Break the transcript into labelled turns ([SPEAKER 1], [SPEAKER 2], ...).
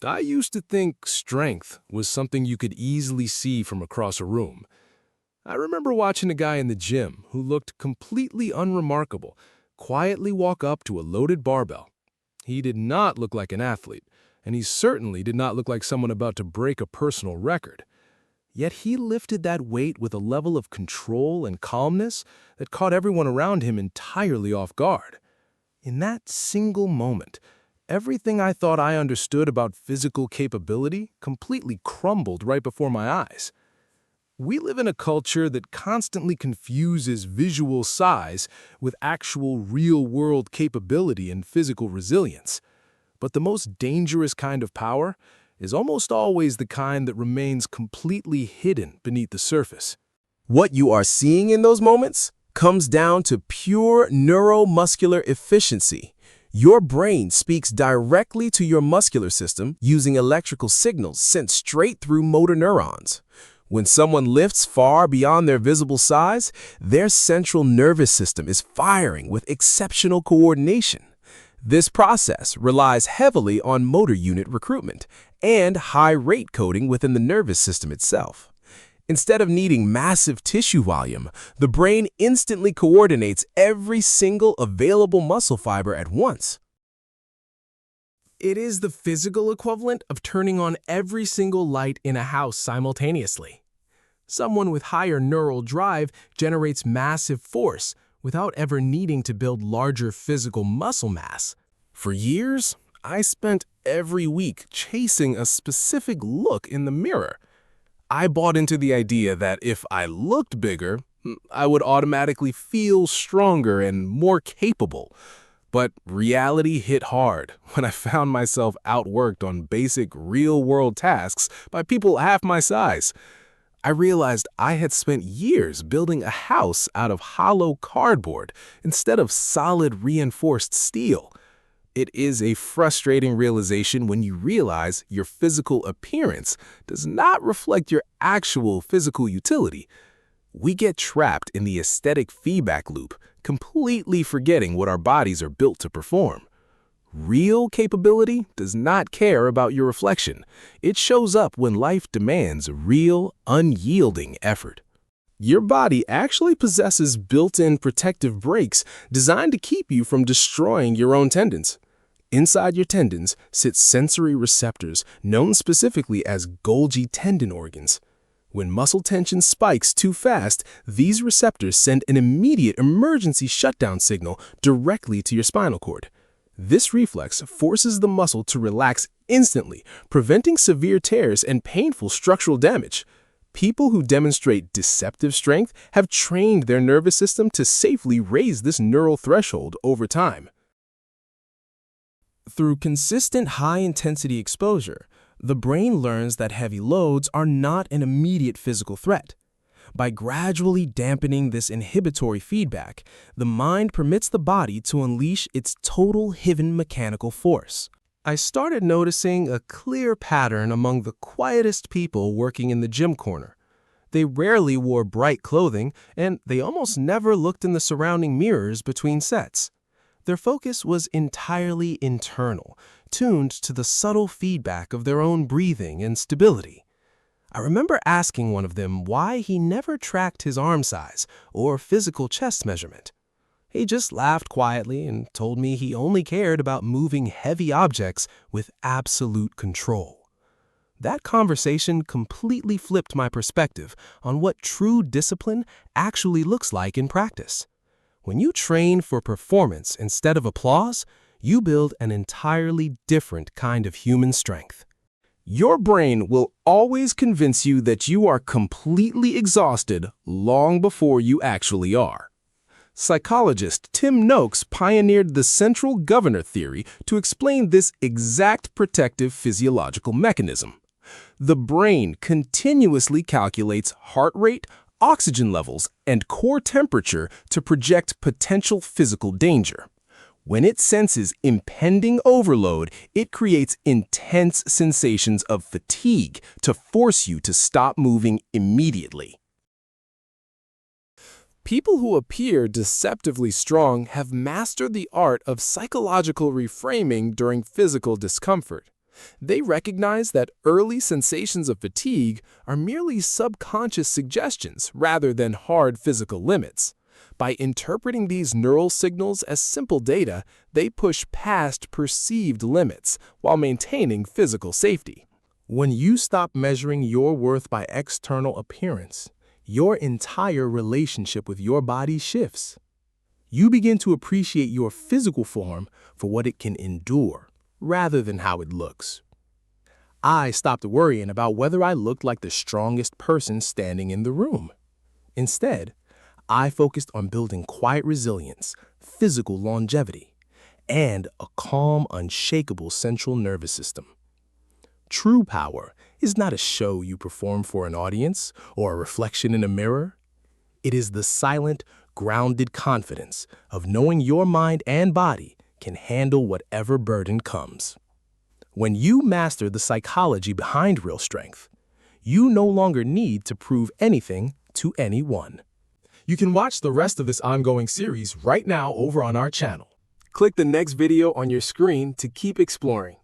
[SPEAKER 1] I used to think strength was something you could easily see from across a room. I remember watching a guy in the gym who looked completely unremarkable quietly walk up to a loaded barbell. He did not look like an athlete, and he certainly did not look like someone about to break a personal record. Yet he lifted that weight with a level of control and calmness that caught everyone around him entirely off guard. In that single moment, everything I thought I understood about physical capability completely crumbled right before my eyes. We live in a culture that constantly confuses visual size with actual real-world capability and physical resilience. But the most dangerous kind of power is almost always the kind that remains completely hidden beneath the surface.
[SPEAKER 2] What you are seeing in those moments comes down to pure neuromuscular efficiency. Your brain speaks directly to your muscular system using electrical signals sent straight through motor neurons. When someone lifts far beyond their visible size, their central nervous system is firing with exceptional coordination. This process relies heavily on motor unit recruitment and high rate coding within the nervous system itself. Instead of needing massive tissue volume, the brain instantly coordinates every single available muscle fiber at once.
[SPEAKER 3] It is the physical equivalent of turning on every single light in a house simultaneously. Someone with higher neural drive generates massive force without ever needing to build larger physical muscle mass.
[SPEAKER 1] For years, I spent every week chasing a specific look in the mirror. I bought into the idea that if I looked bigger, I would automatically feel stronger and more capable. But reality hit hard when I found myself outworked on basic real-world tasks by people half my size. I realized I had spent years building a house out of hollow cardboard instead of solid reinforced steel. It is a frustrating realization when you realize your physical appearance does not reflect your actual physical utility. We get trapped in the aesthetic feedback loop, completely forgetting what our bodies are built to perform. Real capability does not care about your reflection. It shows up when life demands real, unyielding effort. Your body actually possesses built-in protective brakes designed to keep you from destroying your own tendons. Inside your tendons sit sensory receptors known specifically as Golgi Tendon Organs. When muscle tension spikes too fast, these receptors send an immediate emergency shutdown signal directly to your spinal cord. This reflex forces the muscle to relax instantly, preventing severe tears and painful structural damage. People who demonstrate deceptive strength have trained their nervous system to safely raise this neural threshold over time.
[SPEAKER 3] Through consistent high-intensity exposure, the brain learns that heavy loads are not an immediate physical threat. By gradually dampening this inhibitory feedback, the mind permits the body to unleash its total hidden mechanical force. I started noticing a clear pattern among the quietest people working in the gym corner. They rarely wore bright clothing, and they almost never looked in the surrounding mirrors between sets. Their focus was entirely internal, tuned to the subtle feedback of their own breathing and stability. I remember asking one of them why he never tracked his arm size or physical chest measurement. He just laughed quietly and told me he only cared about moving heavy objects with absolute control. That conversation completely flipped my perspective on what true discipline actually looks like in practice. When you train for performance instead of applause, you build an entirely different kind of human strength.
[SPEAKER 1] Your brain will always convince you that you are completely exhausted long before you actually are. Psychologist Tim Noakes pioneered the central governor theory to explain this exact protective physiological mechanism. The brain continuously calculates heart rate, oxygen levels, and core temperature to project potential physical danger. When it senses impending overload, it creates intense sensations of fatigue to force you to stop moving immediately.
[SPEAKER 3] People who appear deceptively strong have mastered the art of psychological reframing during physical discomfort.
[SPEAKER 1] They recognize that early sensations of fatigue are merely subconscious suggestions rather than hard physical limits. By interpreting these neural signals as simple data, they push past perceived limits while maintaining physical safety. When you stop measuring your worth by external appearance, your entire relationship with your body shifts. You begin to appreciate your physical form for what it can endure, rather than how it looks. I stopped worrying about whether I looked like the strongest person standing in the room. Instead, I focused on building quiet resilience, physical longevity, and a calm, unshakable central nervous system. True power is not a show you perform for an audience or a reflection in a mirror. It is the silent, grounded confidence of knowing your mind and body can handle whatever burden comes. When you master the psychology behind real strength, you no longer need to prove anything to anyone.
[SPEAKER 2] You can watch the rest of this ongoing series right now over on our channel. Click the next video on your screen to keep exploring.